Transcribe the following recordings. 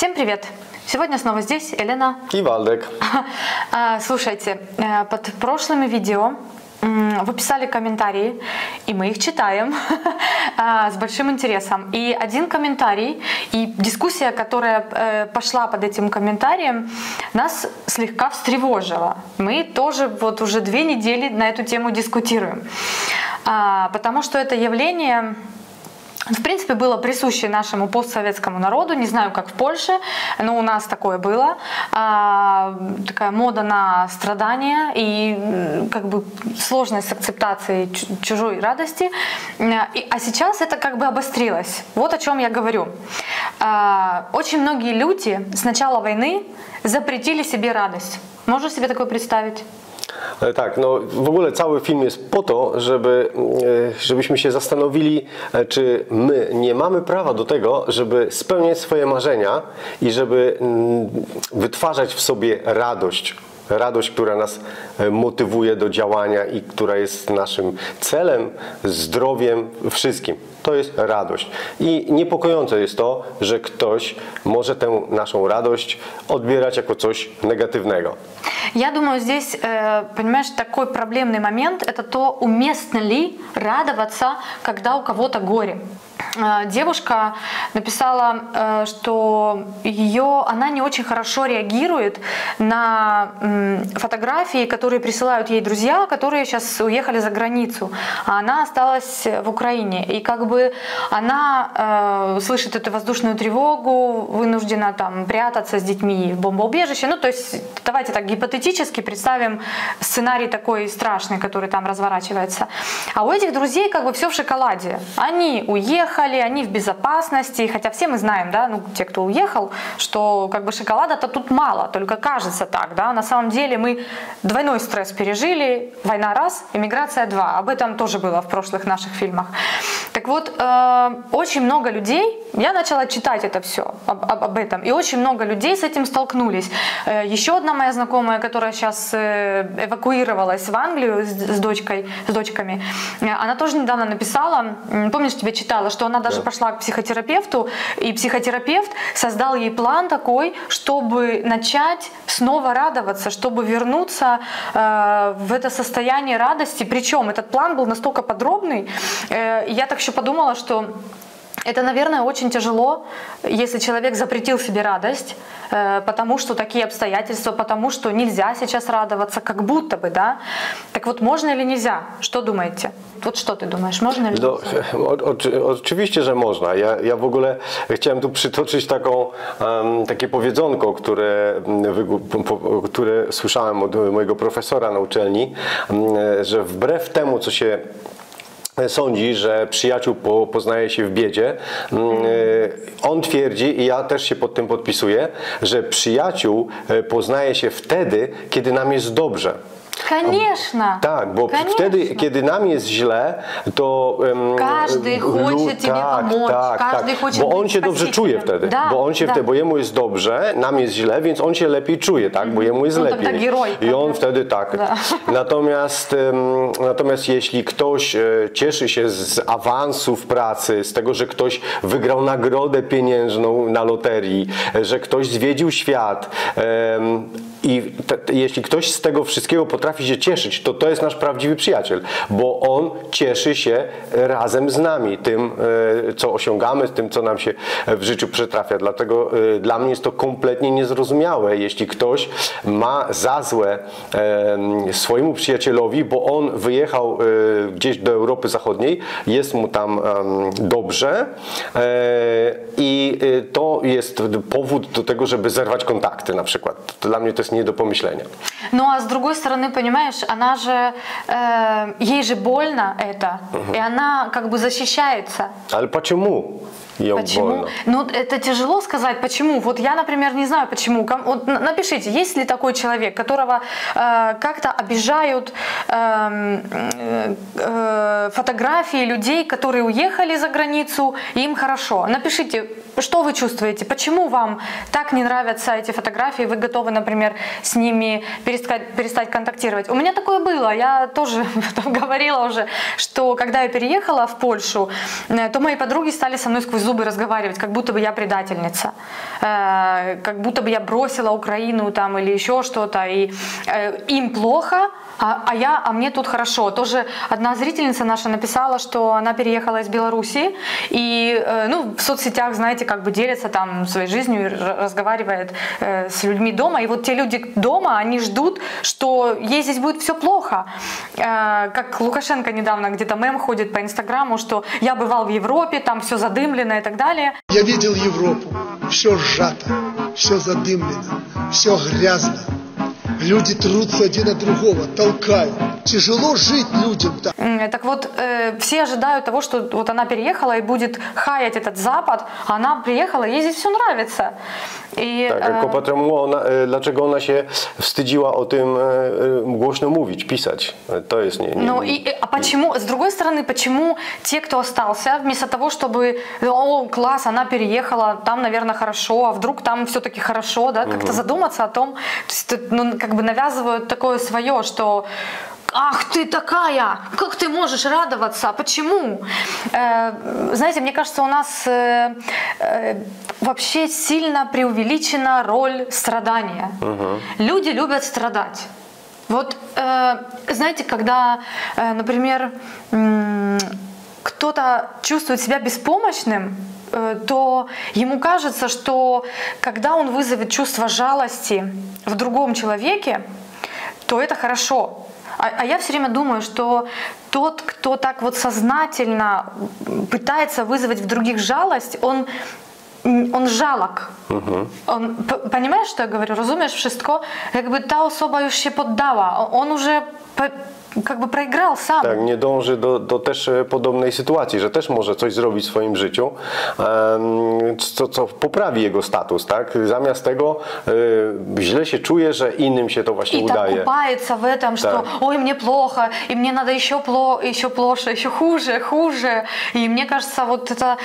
Всем привет! Сегодня снова здесь Елена и Валдек. Слушайте, под прошлыми видео вы писали комментарии, и мы их читаем с большим интересом. И один комментарий, и дискуссия, которая пошла под этим комментарием, нас слегка встревожила. Мы тоже вот уже 2 недели на эту тему дискутируем, потому что это явление, в принципе, было присуще нашему постсоветскому народу, не знаю, как в Польше, но у нас такое было, такая мода на страдания и как бы сложность с акцептацией чужой радости, а сейчас это как бы обострилось. Вот о чем я говорю. Очень многие люди с начала войны запретили себе радость. Можешь себе такое представить? Tak, no w ogóle cały film jest po to, żebyśmy się zastanowili, czy my nie mamy prawa do tego, żeby spełniać swoje marzenia i żeby wytwarzać w sobie radość. Radość, która nas motywuje do działania i która jest naszym celem, zdrowiem, wszystkim. To jest radość. I niepokojące jest to, że ktoś może tę naszą radość odbierać jako coś negatywnego. Я думаю, здесь, понимаешь, такой проблемный момент – это то, уместно ли радоваться, когда у кого-то горе. Девушка написала, что она не очень хорошо реагирует на фотографии, которые присылают ей друзья, которые сейчас уехали за границу, а она осталась в Украине. И как бы она слышит эту воздушную тревогу, вынуждена там прятаться с детьми в бомбоубежище. Ну, то есть, давайте так гипотетически представим сценарий такой страшный, который там разворачивается. А у этих друзей как бы все в шоколаде. Они уехали, они в безопасности, хотя все мы знаем, да, ну, те, кто уехал, что как бы шоколада-то тут мало, только кажется так, да, на самом деле мы двойной стресс пережили, война раз, эмиграция 2, об этом тоже было в прошлых наших фильмах. Так вот, очень много людей, я начала читать это все, об этом, и очень много людей с этим столкнулись. Еще одна моя знакомая, которая сейчас эвакуировалась в Англию с дочками, она тоже недавно написала, помнишь, тебе читала, что она даже пошла к психотерапевту, и психотерапевт создал ей план такой, чтобы начать снова радоваться, чтобы вернуться в это состояние радости. Причем этот план был настолько подробный, я так еще подумала, что это, наверное, очень тяжело, если человек запретил себе радость, потому что такие обстоятельства, потому что нельзя сейчас радоваться, как будто бы, да? Так вот, можно или нельзя? Что думаете? Вот что ты думаешь, можно или нельзя? Oczywiście, że można. Ja w ogóle chciałem tu przytoczyć takie powiedzonko, które słyszałem od mojego profesora na uczelni, że wbrew temu, co się sądzi, że przyjaciół poznaje się w biedzie. On twierdzi, i ja też się pod tym podpisuję, że przyjaciół poznaje się wtedy, kiedy nam jest dobrze. Конечно. Tak, bo Конечно. wtedy, kiedy nam jest źle, to każdy chce Ciebie pomóc, każdy chce bo on się dobrze czuje wtedy, bo jemu jest dobrze, nam jest źle, więc on się lepiej czuje, tak, bo jemu jest lepiej. I on wtedy tak. Natomiast jeśli ktoś cieszy się z awansu w pracy, z tego, że ktoś wygrał nagrodę pieniężną na loterii, że ktoś zwiedził świat, i jeśli ktoś z tego wszystkiego potrafi się cieszyć, to jest nasz prawdziwy przyjaciel, bo on cieszy się razem z nami tym, co osiągamy, tym, co nam się w życiu przytrafia. Dlatego dla mnie jest to kompletnie niezrozumiałe, jeśli ktoś ma za złe swojemu przyjacielowi, bo on wyjechał gdzieś do Europy Zachodniej, jest mu tam dobrze i to jest powód do tego, żeby zerwać kontakty na przykład. Dla mnie to jest nie do помышления. Ну а с другой стороны, понимаешь, она же, ей же больно это, и она как бы защищается. А почему? Почему? Ну, это тяжело сказать, почему. Вот я, например, не знаю, почему. Вот напишите, есть ли такой человек, которого как-то обижают фотографии людей, которые уехали за границу, и им хорошо. Напишите, что вы чувствуете, почему вам так не нравятся эти фотографии, вы готовы, например, с ними перестать контактировать. У меня такое было, я тоже говорила уже, что когда я переехала в Польшу, то мои подруги стали со мной сквозь сквозь зубы разговаривать, как будто бы я предательница, как будто бы я бросила Украину там или еще что-то, и им плохо, а мне тут хорошо. Тоже одна зрительница наша написала, что она переехала из Беларуси и в соцсетях, знаете, как бы делится там своей жизнью, разговаривает с людьми дома. И вот те люди дома, они ждут, что ей здесь будет все плохо. Как Лукашенко недавно где-то мем ходит по Инстаграму, что я бывал в Европе, там все задымлено и так далее. Я видел Европу, все сжато, все задымлено, все грязно. Люди трутся один от другого, толкают. Тяжело жить людям там. Так вот, все ожидают того, что вот она переехала и будет хаять этот Запад, а она приехала, ей здесь все нравится. Tak, tylko dlaczego ona się wstydziła o tym głośno mówić, pisać? To jest А почему, с другой стороны, почему те, кто остался, вместо того, чтобы, о, класс, она переехала, там, наверное, хорошо, а вдруг там все-таки хорошо, да, как-то задуматься о том, то есть, как бы навязывают такое свое, что ах ты такая, как ты можешь радоваться, почему? Знаете, мне кажется, у нас вообще сильно преувеличена роль страдания. Люди любят страдать. Вот, знаете, когда, например, кто-то чувствует себя беспомощным, то ему кажется, что когда он вызовет чувство жалости в другом человеке, то это хорошо. А я все время думаю, что тот, кто так вот сознательно пытается вызвать в других жалость, он жалок. Понимаешь, что я говорю? Rozumiesz wszystko? Jakby ta osoba już się poddała. On уже как бы проиграл сам. Tak, nie dąży do też podobnej sytuacji, że też może coś zrobić w swoim życiu, co poprawi jego status, tak? Zamiast tego źle się czuje, że innym się to właśnie udaje. И так купается в этом, что ой, мне плохо, и мне надо еще плохо, еще хуже. И мне кажется, вот это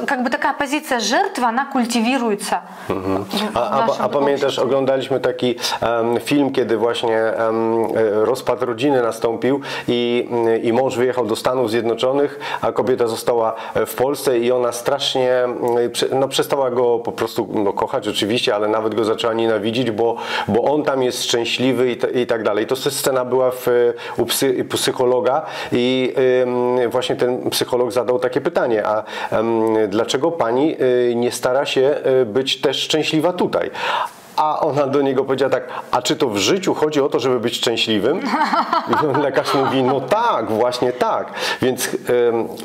как бы такая позиция жертвы, она культивируется. A pamiętasz, oglądaliśmy taki film, kiedy właśnie rozpad rodziny nastąpił i mąż wyjechał do Stanów Zjednoczonych, a kobieta została w Polsce i ona strasznie przestała go po prostu kochać oczywiście, ale nawet go zaczęła nienawidzić, bo on tam jest szczęśliwy i tak dalej. To scena była u psychologa i właśnie ten psycholog zadał takie pytanie, a dlaczego pani nie stara się być też szczęśliwa tutaj? A ona do niego powiedziała tak, a czy to w życiu chodzi o to, żeby być szczęśliwym? I on lekarz mówi, no tak, właśnie tak. Więc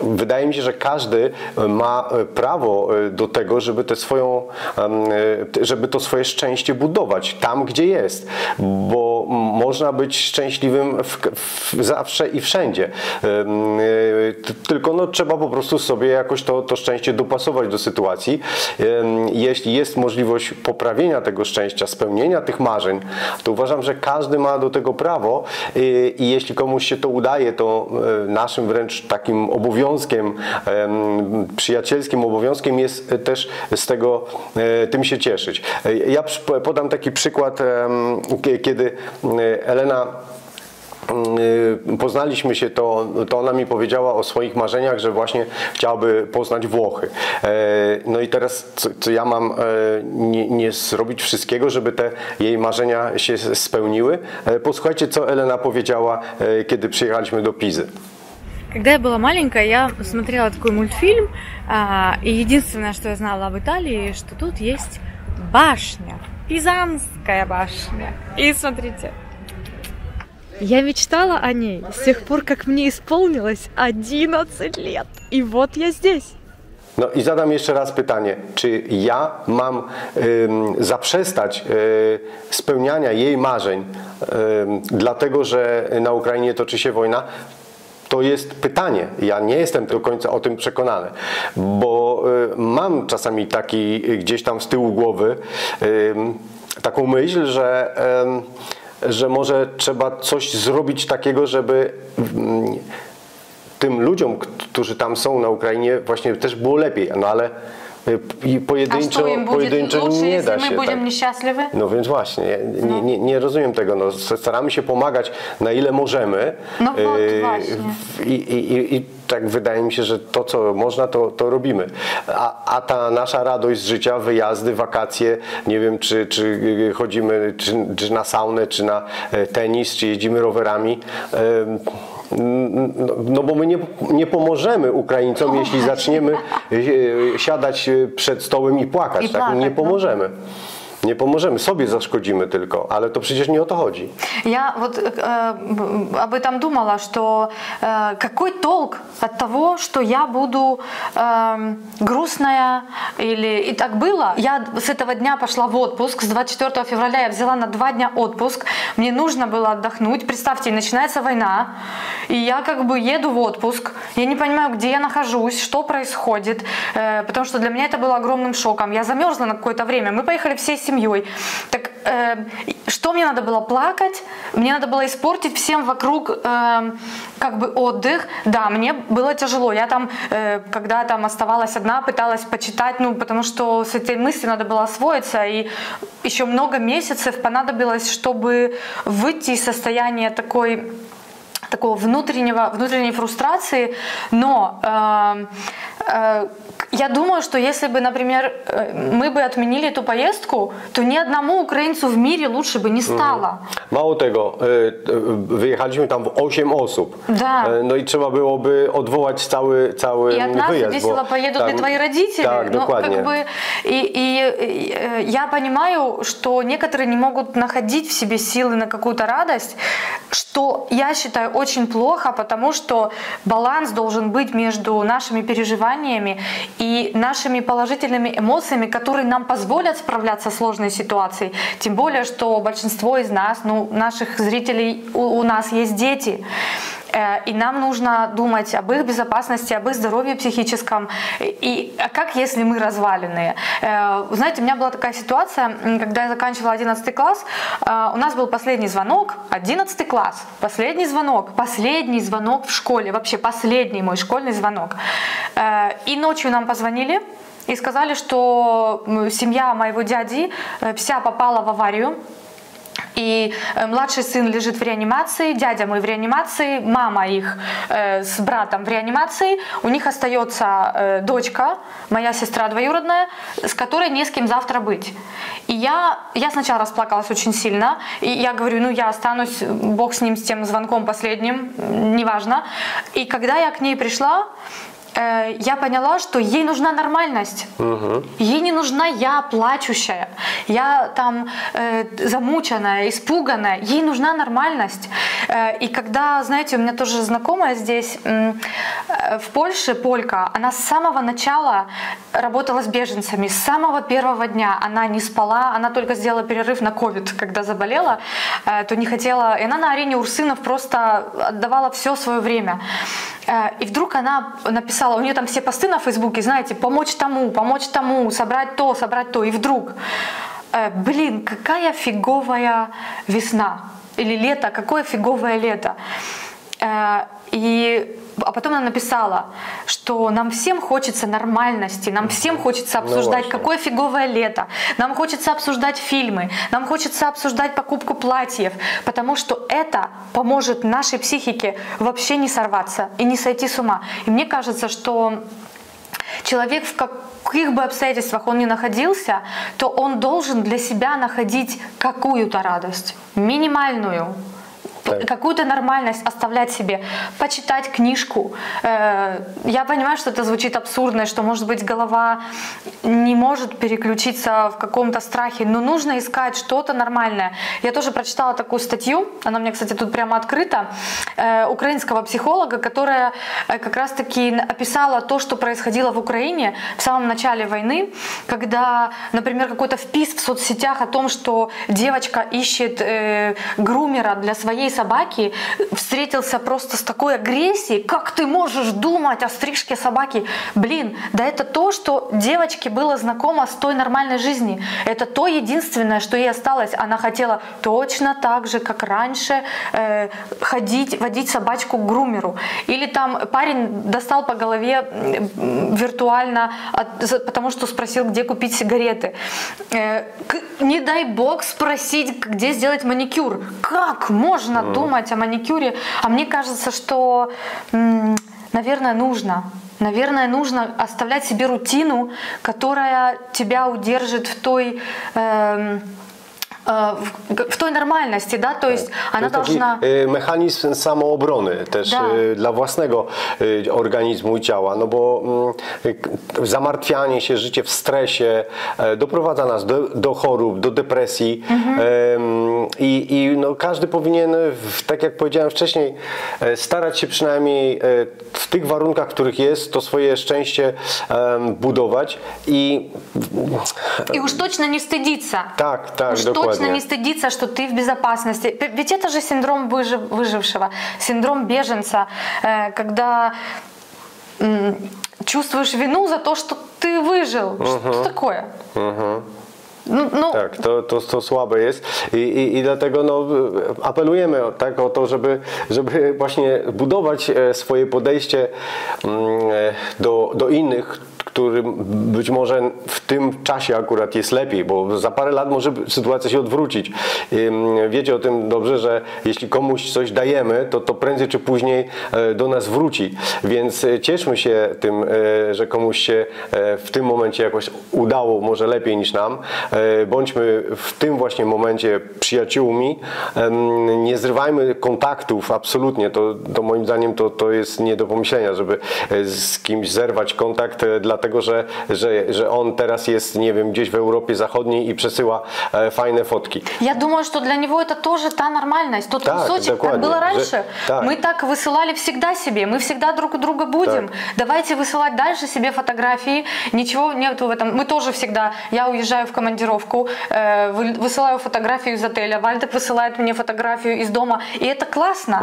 wydaje mi się, że każdy ma prawo do tego, żeby to swoje szczęście budować tam, gdzie jest. Bo można być szczęśliwym zawsze i wszędzie. Tylko trzeba po prostu sobie jakoś to szczęście dopasować do sytuacji. Jeśli jest możliwość poprawienia tego szczęścia, spełnienia tych marzeń, to uważam, że każdy ma do tego prawo i jeśli komuś się to udaje, to naszym wręcz takim obowiązkiem, przyjacielskim obowiązkiem jest też z tego tym się cieszyć. Ja podam taki przykład, kiedy Elena poznaliśmy się, to ona mi powiedziała o swoich marzeniach, że właśnie chciałaby poznać Włochy. No i teraz co ja mam nie zrobić wszystkiego, żeby te jej marzenia się spełniły? Posłuchajcie, co Elena powiedziała, kiedy przyjechaliśmy do Pizy. Когда я была маленькая, я смотрела такой мультфильм, и единственное, что я знала об Италии, что тут есть башня, Пизанская башня. И смотрите, я мечтала о ней с тех пор, как мне исполнилось 11 лет. И вот я здесь. No i zadam jeszcze raz pytanie, czy ja mam zaprzestać spełniania jej marzeń, dlatego że na Ukrainie toczy się wojna? To jest pytanie. Ja nie jestem do końca o tym przekonany, bo mam czasami taki gdzieś tam z tyłu głowy taką myśl, że może trzeba coś zrobić takiego, żeby tym ludziom, którzy tam są na Ukrainie, właśnie też było lepiej. No ale I pojedynczo nie da się. My będziemy nieszczęśliwi? No więc właśnie, nie rozumiem tego. No, staramy się pomagać na ile możemy. No właśnie. I tak wydaje mi się, że to co można, to robimy. A ta nasza radość z życia, wyjazdy, wakacje, nie wiem czy chodzimy czy na saunę, czy na tenis, czy jeździmy rowerami. No bo my nie pomożemy Ukraińcom, jeśli zaczniemy siadać przed stołem i płakać. Tak? Nie pomożemy. Nie pomożemy, sobie zaszkodzimy tylko, ale to przecież не о то chodzi. Я вот об этом думала, что какой толк от того, что я буду грустная, или и так было. Я с этого дня пошла в отпуск, с 24 февраля я взяла на 2 дня отпуск, мне нужно было отдохнуть. Представьте, начинается война, и я как бы еду в отпуск, я не понимаю, где я нахожусь, что происходит, потому что для меня это было огромным шоком. Я замерзла на какое-то время, мы поехали всей семьей. Так что мне надо было плакать? Мне надо было испортить всем вокруг как бы отдых. Да, мне было тяжело. Я там, когда там оставалась одна, пыталась почитать, ну, потому что с этой мыслью надо было освоиться. И еще много месяцев понадобилось, чтобы выйти из состояния такого внутренней фрустрации. Но я думаю, что если бы, например, мы бы отменили эту поездку, то ни одному украинцу в мире лучше бы не стало. Mało tego, wyjechaliśmy tam w 8 osób. Да. No i trzeba byłoby odwołać cały И от нас wyjazd. весело поедут и твои родители. Так, но dokładnie. как бы, и я понимаю, что некоторые не могут находить в себе силы на какую-то радость, что я считаю очень плохо, потому что баланс должен быть между нашими переживаниями и нашими положительными эмоциями, которые нам позволят справляться с сложной ситуацией. Тем более, что большинство из нас, ну, наших зрителей, у нас есть дети. И нам нужно думать об их безопасности, об их здоровье психическом. А как, если мы разваленные? Знаете, у меня была такая ситуация, когда я заканчивала 11 класс, у нас был последний звонок, 11 класс, последний звонок в школе, вообще последний мой школьный звонок. И ночью нам позвонили и сказали, что семья моего дяди вся попала в аварию. И младший сын лежит в реанимации, дядя мой в реанимации, мама их с братом в реанимации. У них остается дочка, моя сестра двоюродная, с которой не с кем завтра быть. И я сначала расплакалась очень сильно. И я говорю, ну я останусь, бог с ним, с тем звонком последним, неважно. И когда я к ней пришла, я поняла, что ей нужна нормальность. Ей не нужна я плачущая, я там замученная, испуганная. Ей нужна нормальность. И когда, знаете, у меня тоже знакомая здесь в Польше, полька, она с самого начала работала с беженцами, с самого первого дня она не спала, она только сделала перерыв на ковид, когда заболела, то не хотела, и она на арене Урсынов просто отдавала все свое время. И вдруг она написала, у нее там все посты на Фейсбуке, знаете, помочь тому, собрать то. И вдруг, блин, какая фиговая весна. Или лето, какое фиговое лето. А потом она написала, что нам всем хочется нормальности, нам всем хочется обсуждать, какое фиговое лето, нам хочется обсуждать фильмы, нам хочется обсуждать покупку платьев, потому что это поможет нашей психике вообще не сорваться и не сойти с ума. И мне кажется, что человек в каких бы обстоятельствах он ни находился, то он должен для себя находить какую-то радость, минимальную. Какую-то нормальность оставлять себе, почитать книжку. Я понимаю, что это звучит абсурдно, что, может быть, голова не может переключиться в каком-то страхе, но нужно искать что-то нормальное. Я тоже прочитала такую статью, она у меня, кстати, тут прямо открыта, украинского психолога, которая как раз-таки описала то, что происходило в Украине в самом начале войны, когда, например, какой-то впис в соцсетях о том, что девочка ищет грумера для своей собаки встретился просто с такой агрессией. Как ты можешь думать о стрижке собаки? Блин, да это то, что девочке было знакомо с той нормальной жизнью. Это то единственное, что ей осталось. Она хотела точно так же, как раньше, водить собачку к грумеру. Или там парень достал по голове виртуально, потому что спросил, где купить сигареты. Не дай бог спросить, где сделать маникюр. Как можно думать о маникюре? А мне кажется, что, наверное, нужно. Наверное, нужно оставлять себе рутину, которая тебя удержит в той normalności, da? To jest, ona должна... Mechanizm samoobrony też dla własnego organizmu i ciała, no bo zamartwianie się, życie w stresie doprowadza nas do chorób, do depresji i no, każdy powinien, tak jak powiedziałem wcześniej, starać się przynajmniej w tych warunkach, w których jest, to swoje szczęście budować i уж точно не стыдиться. Tak, уж dokładnie. Точно не стыдиться, что ты в безопасности. Ведь это же синдром выжившего, синдром беженца, когда чувствуешь вину за то, что ты выжил. Что такое? No. Tak, to słabe jest i dlatego no, apelujemy tak, o to, żeby właśnie budować swoje podejście do innych, którym być może w tym czasie akurat jest lepiej, bo za parę lat może sytuacja się odwrócić. Wiecie o tym dobrze, że jeśli komuś coś dajemy, to prędzej czy później do nas wróci. Więc cieszmy się tym, że komuś się w tym momencie jakoś udało, może lepiej niż nam. Bądźmy w tym właśnie momencie przyjaciółmi. Nie zrywajmy kontaktów, absolutnie. To moim zdaniem to jest nie do pomyślenia, żeby z kimś zerwać kontakt, dlatego że on teraz jest, nie wiem, gdzieś w Europie Zachodniej i przesyła fajne fotki. Я думаю, что для него это тоже та нормальность, тот кусочек, как было раньше. Мы так высылали всегда себе, мы всегда друг у друга будем. Давайте высылать дальше себе фотографии, ничего нет в этом. Мы тоже всегда, я уезжаю в командировку, высылаю фотографию из отеля, Вальдек высылает мне фотографию из дома, и это классно.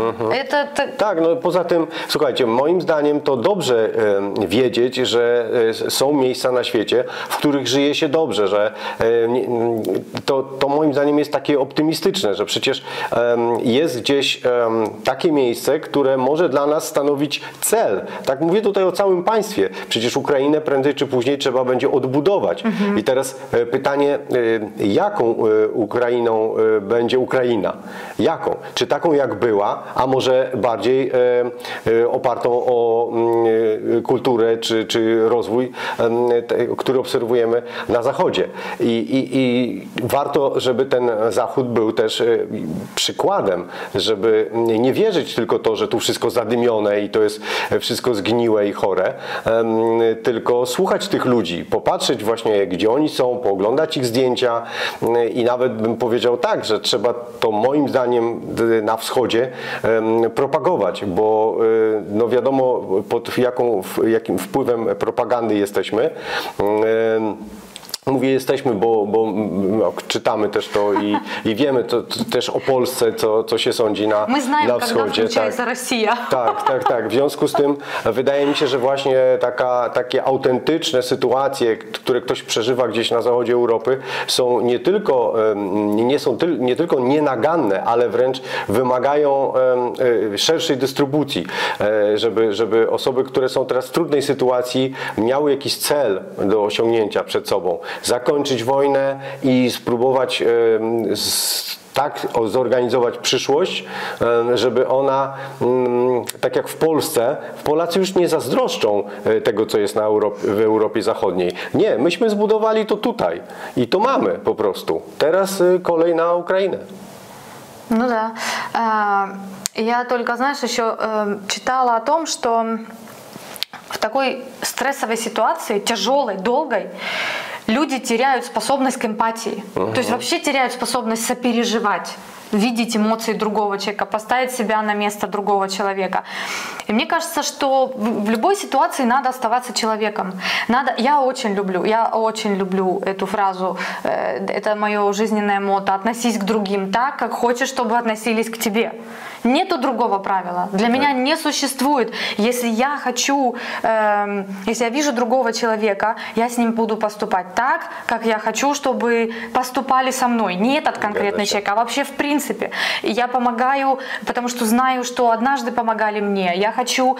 Tak, no poza tym, słuchajcie, moim zdaniem to dobrze wiedzieć, że są miejsca na świecie, w których żyje się dobrze, że to moim zdaniem jest takie optymistyczne, że przecież jest gdzieś takie miejsce, które może dla nas stanowić cel. Tak mówię tutaj o całym państwie. Przecież Ukrainę prędzej czy później trzeba będzie odbudować. I teraz pytanie, jaką Ukrainą będzie Ukraina? Jaką? Czy taką jak była, a może bardziej opartą o kulturę czy rozwój, który obserwujemy na Zachodzie. I warto, żeby ten Zachód był też przykładem, żeby nie wierzyć tylko to, że tu wszystko zadymione i to jest wszystko zgniłe i chore, tylko słuchać tych ludzi, popatrzeć właśnie, gdzie oni są, pooglądać ich zdjęcia i nawet bym powiedział tak, że trzeba to moim zdaniem na wschodzie propagować, bo no wiadomo pod jakim wpływem propagandy jesteśmy. Mówię jesteśmy, bo czytamy też to i wiemy też o Polsce, co się sądzi na wschodzie. My znamy, kiedy wklucza Rosja. Tak. W związku z tym wydaje mi się, że właśnie takie autentyczne sytuacje, które ktoś przeżywa gdzieś na zachodzie Europy, są nie tylko nienaganne, ale wręcz wymagają szerszej dystrybucji, żeby osoby, które są teraz w trudnej sytuacji, miały jakiś cel do osiągnięcia przed sobą. Zakończyć wojnę i spróbować tak zorganizować przyszłość, żeby ona, tak jak w Polsce, Polacy już nie zazdroszczą tego, co jest w Europie Zachodniej. Nie, myśmy zbudowali to tutaj i to mamy po prostu. Teraz kolej na Ukrainę. Ну да. Я только, знаешь, еще читала о том, что в такой стрессовой ситуации, тяжелой, долгой, люди теряют способность к эмпатии. То есть вообще теряют способность сопереживать. видеть эмоции другого человека, поставить себя на место другого человека. И мне кажется, что в любой ситуации надо оставаться человеком. Я очень люблю эту фразу, это мое жизненное мото: относись к другим так, как хочешь, чтобы относились к тебе. Нету другого правила. Для меня не существует. Если я хочу, если я вижу другого человека, я с ним буду поступать так, как я хочу, чтобы поступали со мной. Не этот конкретный человек, а вообще в принципе. Я помогаю, потому что знаю, что однажды помогали мне. Я хочу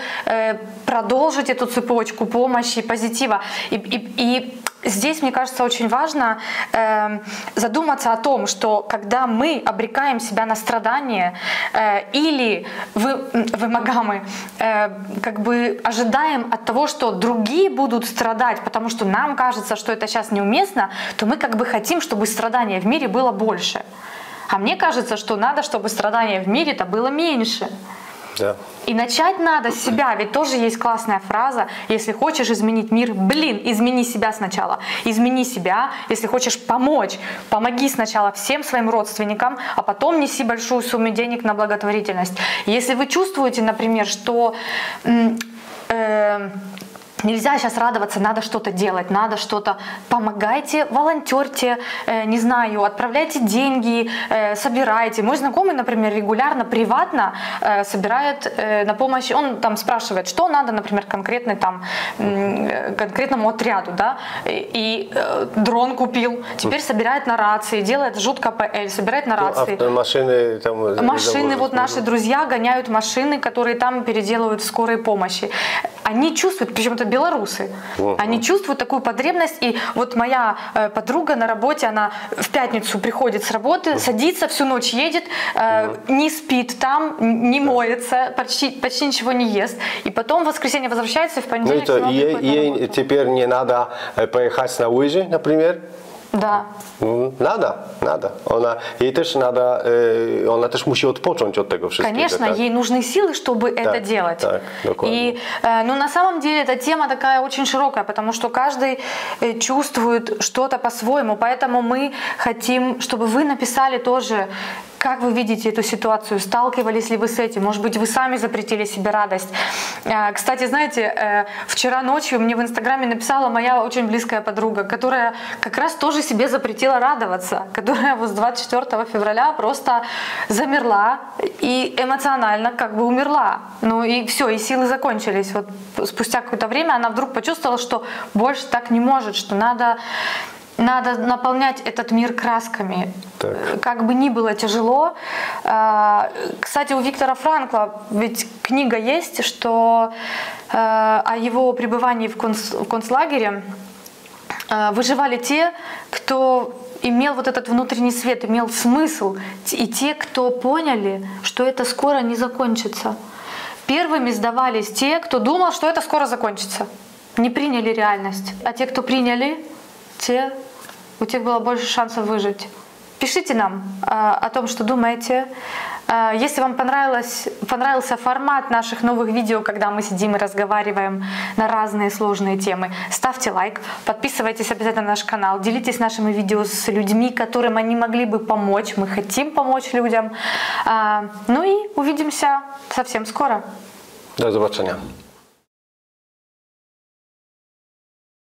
продолжить эту цепочку помощи, позитива. И здесь, мне кажется, очень важно задуматься о том, что когда мы обрекаем себя на страдания или вымогаем, как бы ожидаем от того, что другие будут страдать, потому что нам кажется, что это сейчас неуместно, то мы как бы хотим, чтобы страдания в мире было больше. А мне кажется, что надо, чтобы страдания в мире-то было меньше. Да. И начать надо с себя, ведь тоже есть классная фраза: если хочешь изменить мир, измени себя сначала. Измени себя, если хочешь помочь, помоги сначала всем своим родственникам, а потом неси большую сумму денег на благотворительность. Если вы чувствуете, например, что нельзя сейчас радоваться, надо что-то делать, надо что-то, помогайте, волонтерьте, не знаю, отправляйте деньги, собирайте. Мой знакомый, например, регулярно, приватно собирает на помощь, он там спрашивает, что надо, например, конкретному отряду, да, и дрон купил, теперь собирает на рации, делает жутко ПЛ, собирает на рации. Машины, вот наши друзья гоняют машины, которые там переделывают в скорой помощи. Они чувствуют, причем это белорусы, они чувствуют такую потребность. И вот моя подруга на работе, она в пятницу приходит с работы, садится, всю ночь едет, не спит там, не моется, почти ничего не ест. И потом в воскресенье возвращается, и в понедельник снова приходит на работу. Ей теперь не надо поехать на лыжи, например? Да. Надо. Ей też надо, ona też musi odpocząć od tego wszystkiego. Конечно, так? ей нужны силы, чтобы это делать. Так, и на самом деле эта тема такая очень широкая, потому что каждый чувствует что-то по-своему. Поэтому мы хотим, чтобы вы написали тоже, как вы видите эту ситуацию, сталкивались ли вы с этим, может быть, вы сами запретили себе радость. Кстати, знаете, вчера ночью мне в Инстаграме написала моя очень близкая подруга, которая как раз тоже себе запретила радоваться, которая вот с 24 февраля просто замерла и эмоционально как бы умерла. Ну и все, и силы закончились. Вот спустя какое-то время она вдруг почувствовала, что больше так не может, что надо наполнять этот мир красками. Так. Как бы ни было тяжело. Кстати, у Виктора Франкла ведь книга есть, что о его пребывании в концлагере выживали те, кто имел вот этот внутренний свет, имел смысл, и те, кто поняли, что это скоро не закончится. Первыми сдавались те, кто думал, что это скоро закончится. Не приняли реальность. А те, кто приняли, у тех было больше шансов выжить. Пишите нам о том, что думаете. Если вам понравился формат наших новых видео, когда мы сидим и разговариваем на разные сложные темы, ставьте лайк, подписывайтесь обязательно на наш канал, делитесь нашими видео с людьми, которым они могли бы помочь. Мы хотим помочь людям. Ну и увидимся совсем скоро. До zobaczenia.